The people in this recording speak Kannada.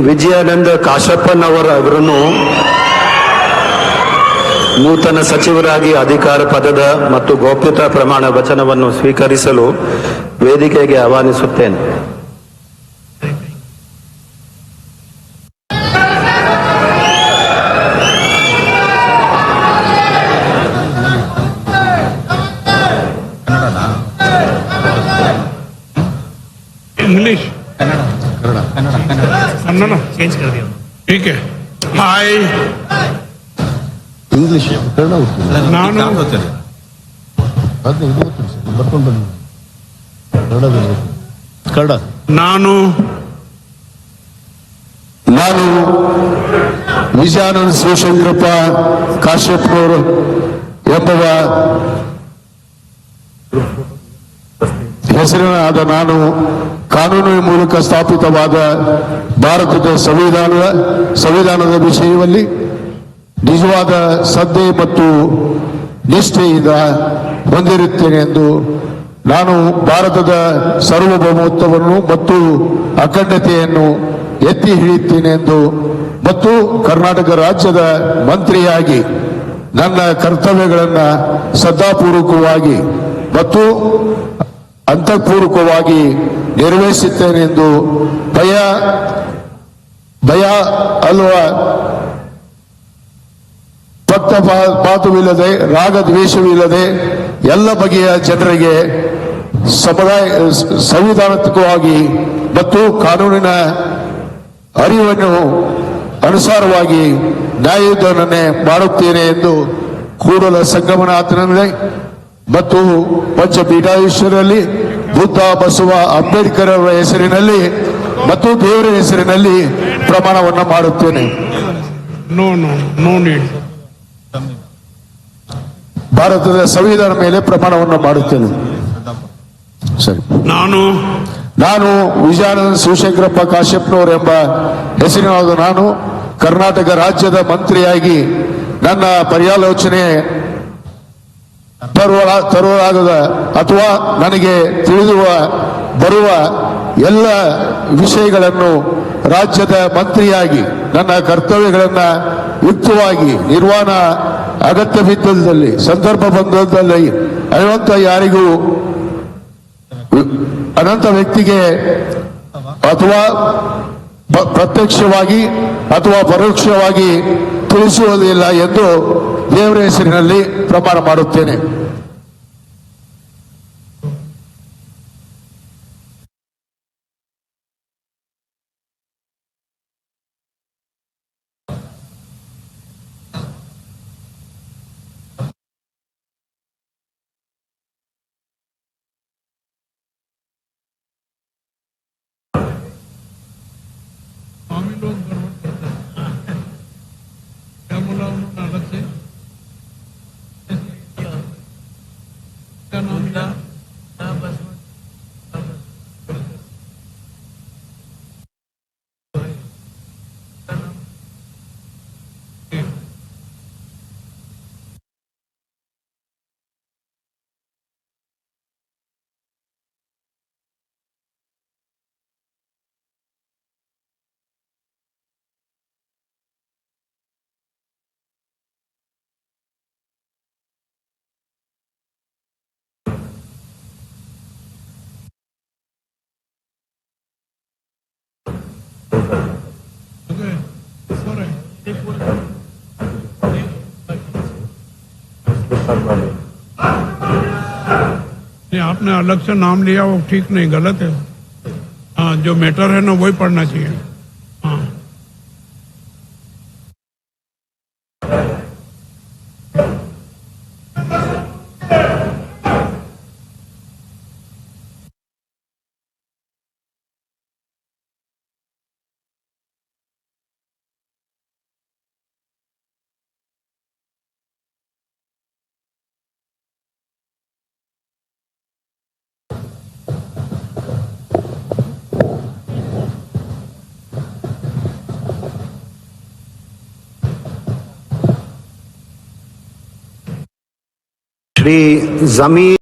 ವಿಜಯಾನಂದ ಕಾಶಪ್ಪನವರನ್ನು ನೂತನ ಸಚಿವರಾಗಿ ಅಧಿಕಾರ ಪದದ ಮತ್ತು ಗೌಪ್ಯತಾ ಪ್ರಮಾಣ ವಚನವನ್ನು ಸ್ವೀಕರಿಸಲು ವೇದಿಕೆಗೆ ಆಹ್ವಾನಿಸುತ್ತೇನೆ. इंग्लिश कन्नड़ चेंज कर दिया. ठीक है. हाय ಇಂಗ್ಲಿಷ್ ಕನ್ನಡ ನಾನು ಕನ್ನಡ ನಾನು ವಿಜಯಾನಂದ ಶಿವಶಂಕರಪ್ಪ ಕಾಶ್ಯಪ್ನವರು ಎಂಬುವ ಹೆಸರಿನಾದ ನಾನು ಕಾನೂನಿನ ಮೂಲಕ ಸ್ಥಾಪಿತವಾದ ಭಾರತದ ಸಂವಿಧಾನದ ವಿಷಯದಲ್ಲಿ ನಿಜವಾದ ಶ್ರದ್ಧೆ ಮತ್ತು ನಿಷ್ಠೆಯಿಂದ ಹೊಂದಿರುತ್ತೇನೆ ಎಂದು ನಾನು ಭಾರತದ ಸಾರ್ವಭೌಮತ್ವವನ್ನು ಮತ್ತು ಅಖಂಡತೆಯನ್ನು ಎತ್ತಿ ಹಿಡಿಯುತ್ತೇನೆ ಎಂದು ಮತ್ತು ಕರ್ನಾಟಕ ರಾಜ್ಯದ ಮಂತ್ರಿಯಾಗಿ ನನ್ನ ಕರ್ತವ್ಯಗಳನ್ನು ಶ್ರದ್ಧಾಪೂರ್ವಕವಾಗಿ ಮತ್ತು ಅಂತಃಪೂರ್ವಕವಾಗಿ ನಿರ್ವಹಿಸುತ್ತೇನೆ ಎಂದು ಭಯ ಅಲ್ವಾ ಪಕ್ಷಪಾತವಿಲ್ಲದೆ ರಾಗದ್ವೇಷವಿಲ್ಲದೆ ಎಲ್ಲ ಬಗೆಯ ಜನರಿಗೆ ಸಂವಿಧಾನಾತ್ಮಕವಾಗಿ ಮತ್ತು ಕಾನೂನಿನ ಅರಿವನ್ನು ಅನುಸಾರವಾಗಿ ನ್ಯಾಯಯುತವನ್ನೇ ಮಾಡುತ್ತೇನೆ ಎಂದು ಕೂಡಲ ಸಂಗಮನಾಥನಲ್ಲಿ ಮತ್ತು ಪಂಚಪೀಠಾಧೀಶರಲ್ಲಿ ಬುದ್ಧ ಬಸವ ಅಂಬೇಡ್ಕರ್ ಅವರ ಹೆಸರಿನಲ್ಲಿ ಮತ್ತು ದೇವರ ಹೆಸರಿನಲ್ಲಿ ಪ್ರಮಾಣವನ್ನು ಮಾಡುತ್ತೇನೆ. No need. ಭಾರತದ ಸಂವಿಧಾನ ಮೇಲೆ ಪ್ರಮಾಣವನ್ನು ಮಾಡುತ್ತೇನೆ. ಸರಿ. ನಾನು ವಿಜಯಾನಂದ ಶಿವಶಂಕರಪ್ಪ ಕಾಶ್ಯಪ್ನವರೆಂಬ ಹೆಸರಿನಾದ ನಾನು ಕರ್ನಾಟಕ ರಾಜ್ಯದ ಮಂತ್ರಿಯಾಗಿ ನನ್ನ ಪರ್ಯಾಲೋಚನೆ ತರುವಾಗದ ಅಥವಾ ನನಗೆ ಬರುವ ಎಲ್ಲ ವಿಷಯಗಳನ್ನು ರಾಜ್ಯದ ಮಂತ್ರಿಯಾಗಿ ನನ್ನ ಕರ್ತವ್ಯಗಳನ್ನು ಯುಕ್ತವಾಗಿ ನಿರ್ವಹಣಾ ಅಗತ್ಯ ಬಿದ್ದಲ್ಲಿ ಸಂದರ್ಭ ಬಂದಲ್ಲಿ ಅನಂತ ವ್ಯಕ್ತಿಗೆ ಅಥವಾ ಪ್ರತ್ಯಕ್ಷವಾಗಿ ಅಥವಾ ಪರೋಕ್ಷವಾಗಿ ತಿಳಿಸುವುದಿಲ್ಲ ಎಂದು ದೇವರ ಹೆಸರಿನಲ್ಲಿ ಪ್ರಮಾಣ ಮಾಡುತ್ತೇನೆ. आपने अलग से नाम लिया वो ठीक नहीं, गलत है. हाँ, जो मैटर है ना वही पढ़ना चाहिए. हाँ. श्री जमीर